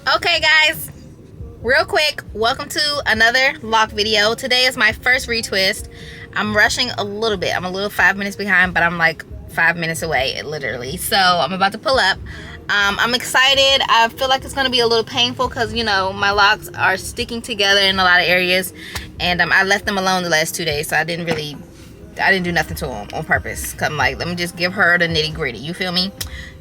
Okay guys, real quick, welcome to another lock video. Today is my first retwist. I'm rushing a little bit. I'm a little 5 minutes behind, but I'm like 5 minutes away, literally. So I'm about to pull up. I'm excited. I feel like it's gonna be a little painful because you know my locks are sticking together in a lot of areas, and I left them alone the last 2 days, so I didn't do nothing to them on purpose. Cause I'm like, let me just give her the nitty gritty. You feel me?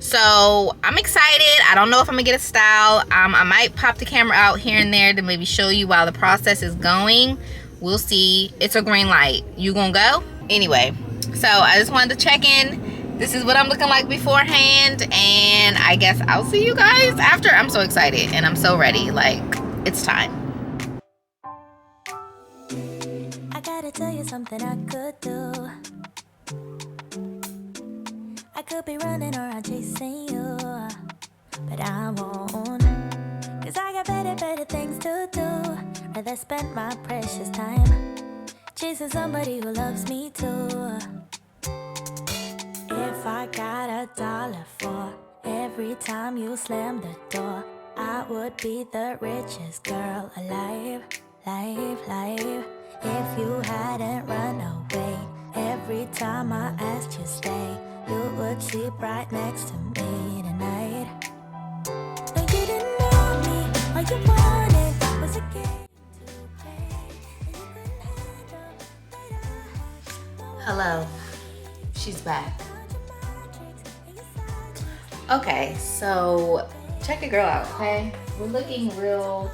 So I'm excited. I don't know if I'm gonna get a style. I might pop the camera out here and there to maybe show you while the process is going. We'll see. It's a green light. You gonna go? Anyway, so I just wanted to check in. This is what I'm looking like beforehand, and I guess I'll see you guys after. I'm so excited and I'm so ready. Like, it's time. I gotta tell you something I could do. I could be running around chasing you, but I won't. Cause I got better things to do. Rather spend my precious time chasing somebody who loves me too. If I got $1 for every time you slam the door, I would be the richest girl alive, life. If you hadn't run away every time I asked you stay, you would sleep right next to me tonight. No, you didn't know me, all you wanted was a game to play, and you couldn't handle later. Hello, she's back. Okay, so check the girl out, okay? We're looking real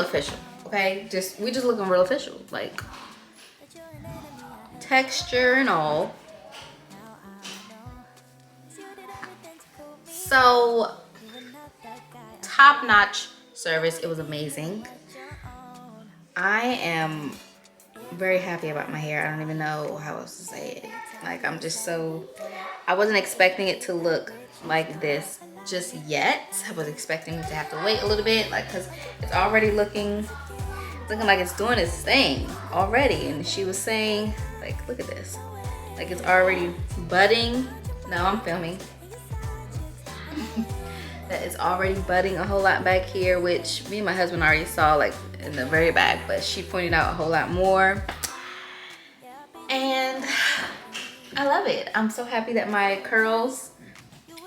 official, okay? We're just looking real official, like texture and all. So top-notch service. It was amazing. I am very happy about my hair. I don't even know how else to say it. Like, I wasn't expecting it to look like this just yet. I was expecting to have to wait a little bit, like, because it's already looking like it's doing its thing already. And she was saying, like, look at this, like it's already budding. No, I'm filming. That it's already budding a whole lot back here, which me and my husband already saw, like in the very back, but she pointed out a whole lot more, and I love it. I'm so happy that my curls,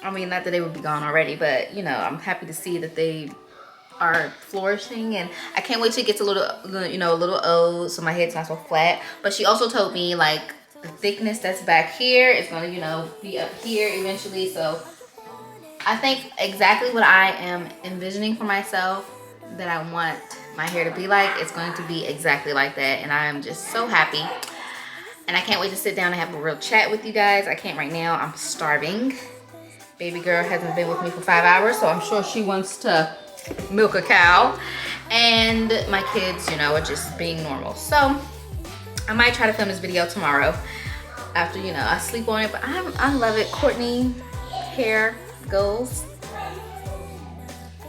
I mean, not that they would be gone already, but you know, I'm happy to see that they are flourishing, and I can't wait till it gets a little old, so my head's not so flat. But she also told me, like, the thickness that's back here is gonna, be up here eventually. So I think exactly what I am envisioning for myself that I want my hair to be like, it's going to be exactly like that, and I am just so happy. And I can't wait to sit down and have a real chat with you guys. I can't right now. I'm starving. Baby girl hasn't been with me for 5 hours, so I'm sure she wants to milk a cow. And my kids, are just being normal. So I might try to film this video tomorrow after, I sleep on it. But I love it. Courtney hair goals.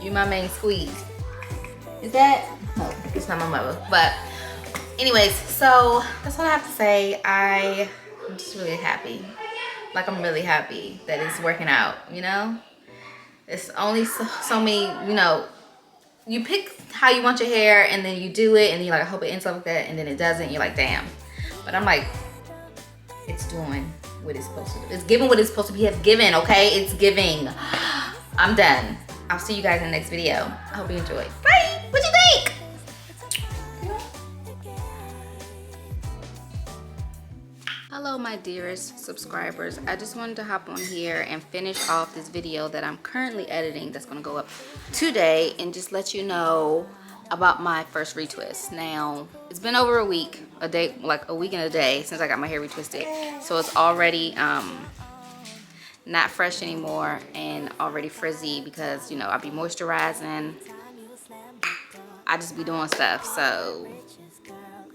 You my main squeeze. Is that? No, it's not my mother. But anyways, so that's all I have to say. I'm just really happy. Like, I'm really happy that it's working out, It's only so many, you pick how you want your hair and then you do it and you're like, I hope it ends up like that, and then it doesn't. You're like, damn. But I'm like, it's doing what it's supposed to do. It's giving what it's supposed to be given, okay? It's giving. I'm done. I'll see you guys in the next video. I hope you enjoyed. Bye. What you think? Hello, my dearest subscribers. I just wanted to hop on here and finish off this video that I'm currently editing that's going to go up today, and just let you know about my first retwist. Now, it's been over a week, like a week and a day since I got my hair retwisted. So it's already not fresh anymore and already frizzy because, I'll be moisturizing. I just be doing stuff. So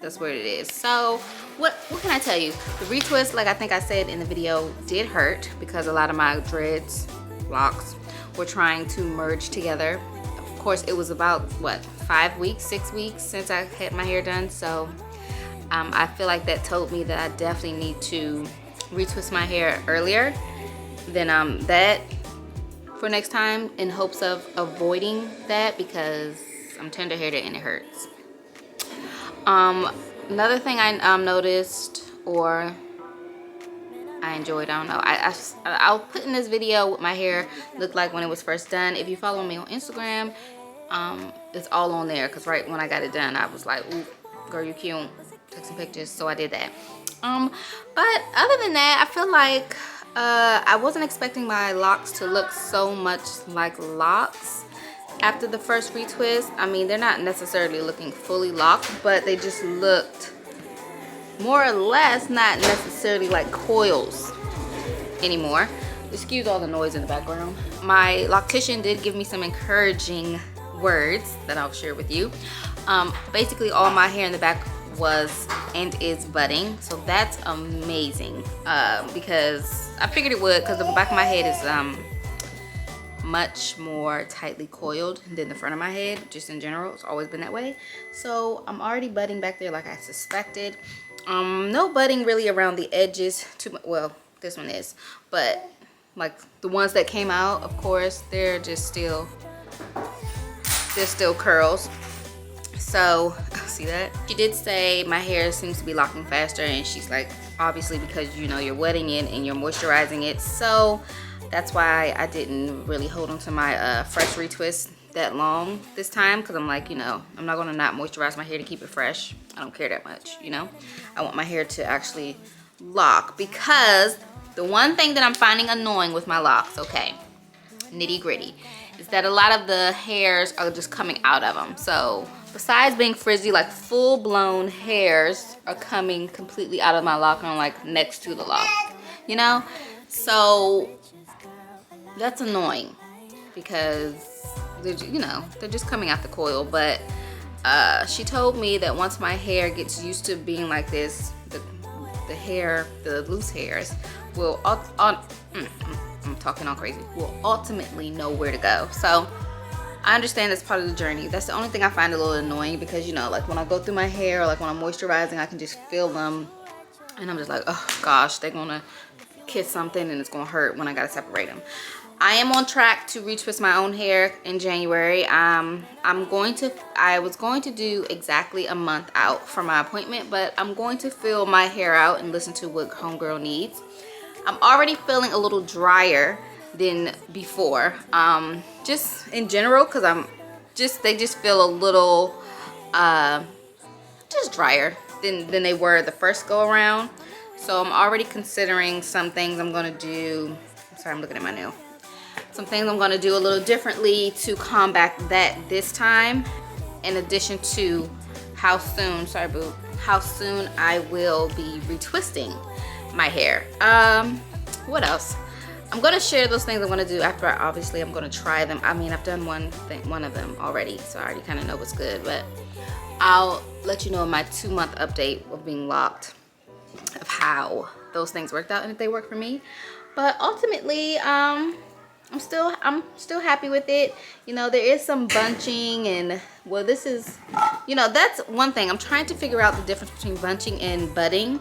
that's what it is. So what can I tell you? The retwist, like I think I said in the video, did hurt because a lot of my dreads, locks, were trying to merge together. Of course, it was about, what, 5 weeks, 6 weeks since I had my hair done. So I feel like that told me that I definitely need to retwist my hair earlier than that for next time, in hopes of avoiding that, because I'm tender headed and it hurts. Another thing I noticed, or I enjoyed, I don't know, I'll put in this video what my hair looked like when it was first done. If you follow me on Instagram, it's all on there, because right when I got it done I was like, ooh, girl, you cute, take some pictures. So I did that. But other than that, I feel like I wasn't expecting my locks to look so much like Locs after the first retwist. I mean, they're not necessarily looking fully locked, but they just looked more or less not necessarily like coils anymore. Excuse all the noise in the background. My loctician did give me some encouraging words that I'll share with you. Basically all my hair in the back was and is budding, so that's amazing, because I figured it would, because the back of my head is much more tightly coiled than the front of my head, just in general. It's always been that way. So I'm already budding back there like I suspected. No budding really around the edges too, well, this one is, but like the ones that came out, of course, they're still curls. So see that? She did say my hair seems to be locking faster, and she's like, obviously because you know you're wetting it and you're moisturizing it, so that's why I didn't really hold on to my fresh retwist that long this time, because I'm like, you know, I'm not gonna not moisturize my hair to keep it fresh. I don't care that much, you know. I want my hair to actually lock, because the one thing that I'm finding annoying with my locks, okay, nitty gritty, is that a lot of the hairs are just coming out of them. So besides being frizzy, like full blown hairs are coming completely out of my lock, and like next to the lock, you know. So that's annoying, because they're, you know, they're just coming out the coil. But she told me that once my hair gets used to being like this, the loose hairs will I'm talking all crazy, will ultimately know where to go. So I understand that's part of the journey. That's the only thing I find a little annoying, because, you know, like when I go through my hair, or like when I'm moisturizing, I can just feel them, and I'm just like, oh gosh, they're gonna kiss something and it's gonna hurt when I gotta separate them. I am on track to retwist my own hair in January. I was going to do exactly a month out from my appointment, but I'm going to feel my hair out and listen to what homegirl needs. I'm already feeling a little drier than before, just in general, because they just feel a little just drier than they were the first go around. So I'm already considering some things I'm gonna do. Sorry, I'm looking at my nail. Some things I'm gonna do a little differently to combat that this time, in addition to how soon, sorry boo, how soon I will be retwisting my hair. What else? I'm gonna share those things I'm gonna do after I'm gonna try them. I mean, I've done one of them already, so I already kind of know what's good, but I'll let you know in my 2-month update of being locked of how those things worked out and if they work for me. But ultimately, I'm still happy with it. You know, there is some bunching, and well, this is, you know, that's one thing. I'm trying to figure out the difference between bunching and budding.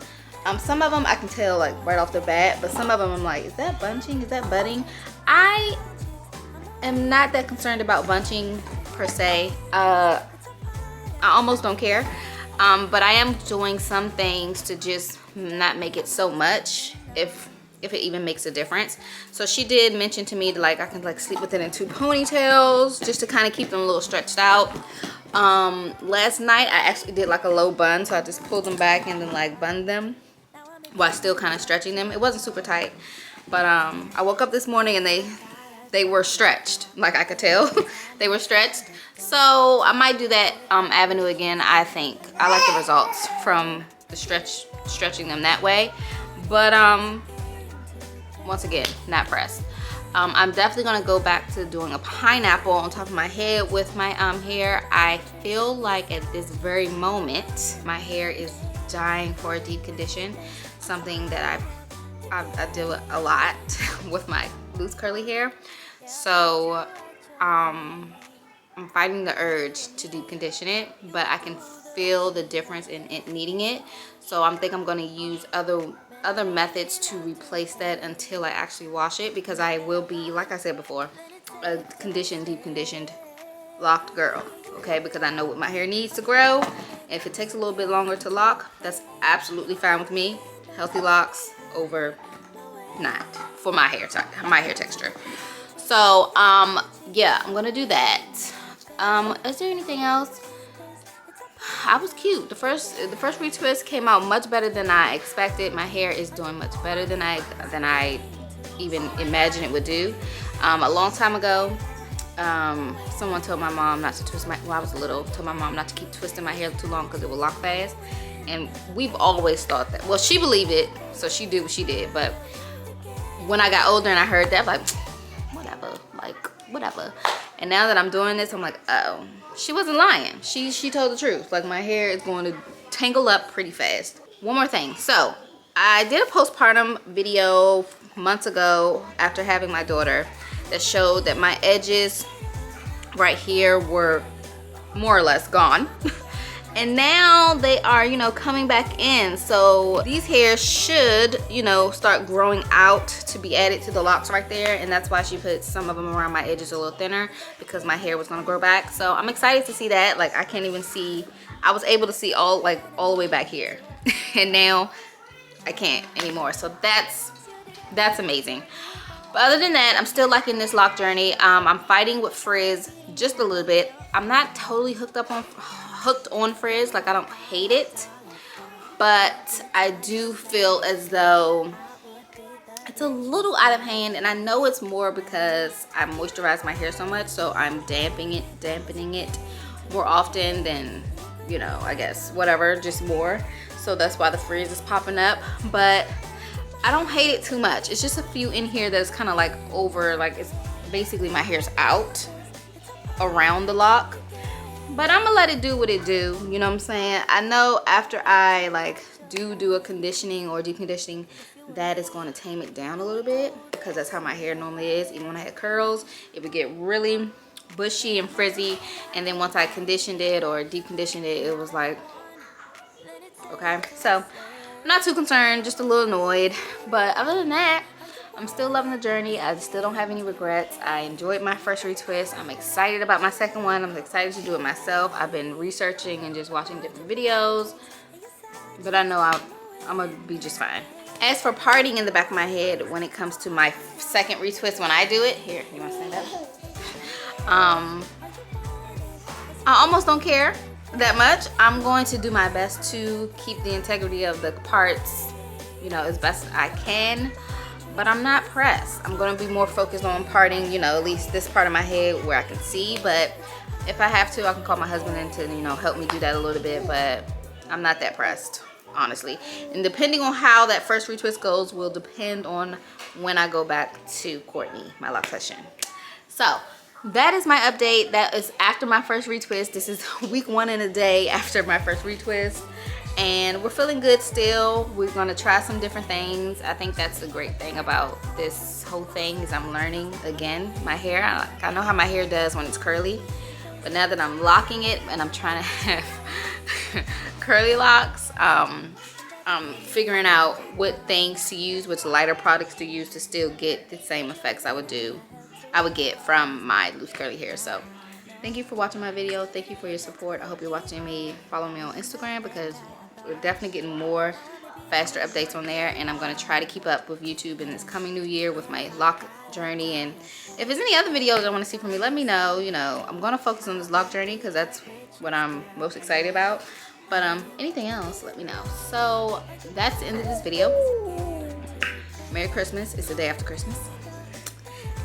Some of them I can tell like right off the bat, but some of them I'm like, is that bunching? Is that budding? I am not that concerned about bunching per se. I almost don't care. But I am doing some things to just not make it so much, if it even makes a difference. So she did mention to me that like I can like sleep with it in 2 ponytails just to kind of keep them a little stretched out. Last night I actually did like a low bun, so I just pulled them back and then like bunned them while still kind of stretching them. It wasn't super tight, but I woke up this morning and they were stretched, like I could tell. They were stretched. So I might do that avenue again. I think I like the results from the stretching them that way. But once again, not pressed. I'm definitely gonna go back to doing a pineapple on top of my head with my hair. I feel like at this very moment my hair is dying for a deep condition, something that I do a lot with my loose curly hair. So I'm fighting the urge to deep condition it, but I can feel the difference in it needing it. So I think I'm gonna use other other methods to replace that until I actually wash it, because I will be, like I said before, a conditioned, deep conditioned, locked girl. Okay, because I know what my hair needs to grow. If it takes a little bit longer to lock, that's absolutely fine with me. Healthy locks over not for my hair texture. So yeah, I'm gonna do that. Is there anything else? I was cute. The first retwist came out much better than I expected. My hair is doing much better than I even imagined it would do. A long time ago, someone told my mom not to twist when I was little, told my mom not to keep twisting my hair too long because it will lock fast. And we've always thought that. Well, she believed it, so she did what she did. But when I got older and I heard that, I'm like, whatever. And now that I'm doing this, I'm like, oh, she wasn't lying. She told the truth. Like, my hair is going to tangle up pretty fast. One more thing. So I did a postpartum video months ago after having my daughter that showed that my edges right here were more or less gone. And now they are, you know, coming back in. So these hairs should, you know, start growing out to be added to the locks right there. And that's why she put some of them around my edges a little thinner, because my hair was gonna grow back. So I'm excited to see that. Like, I can't even see, I was able to see all the way back here. And now I can't anymore. So that's amazing. But other than that, I'm still liking this lock journey. I'm fighting with frizz just a little bit. I'm not totally hooked on frizz. Like, I don't hate it, but I do feel as though it's a little out of hand, and I know it's more because I moisturize my hair so much, so I'm dampening it more often than, you know, I guess whatever, just more. So that's why the frizz is popping up. But I don't hate it too much. It's just a few in here that's kind of like over, like, it's basically my hair's out around the lock. But I'm gonna let it do what it do, you know what I'm saying? I know after I like do a conditioning or deep conditioning, that is going to tame it down a little bit, because that's how my hair normally is. Even when I had curls, it would get really bushy and frizzy, and then once I conditioned it or deep conditioned it, it was like, okay. So I'm not too concerned, just a little annoyed. But other than that, I'm still loving the journey. I still don't have any regrets. I enjoyed my first retwist. I'm excited about my second one. I'm excited to do it myself. I've been researching and just watching different videos, but I know I'm gonna be just fine. As for parting in the back of my head when it comes to my second retwist, when I do it, here, you wanna stand up? I almost don't care that much. I'm going to do my best to keep the integrity of the parts, you know, as best I can. But I'm not pressed. I'm gonna be more focused on parting, you know, at least this part of my head where I can see. But if I have to, I can call my husband in to, you know, help me do that a little bit. But I'm not that pressed, honestly. And depending on how that first retwist goes will depend on when I go back to Courtney, my loctician. So that is my update. That is after my first retwist. This is week 1 and a day after my first retwist. And we're feeling good still. We're gonna try some different things. I think that's the great thing about this whole thing, is I'm learning again my hair. I know how my hair does when it's curly, but now that I'm locking it and I'm trying to have curly locks, I'm figuring out what things to use, which lighter products to use to still get the same effects I would get from my loose curly hair. So thank you for watching my video. Thank you for your support. I hope you're watching me. Follow me on Instagram, because we're definitely getting more faster updates on there, and I'm going to try to keep up with YouTube in this coming new year with my lock journey. And if there's any other videos I want to see from me, let me know. You know, I'm going to focus on this lock journey because that's what I'm most excited about. But anything else, let me know. So that's the end of this video. Merry Christmas. It's the day after Christmas.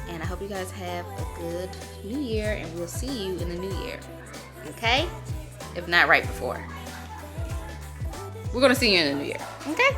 And I hope you guys have a good new year, and we'll see you in the new year. Okay? If not right before. We're gonna see you in the new year. Okay?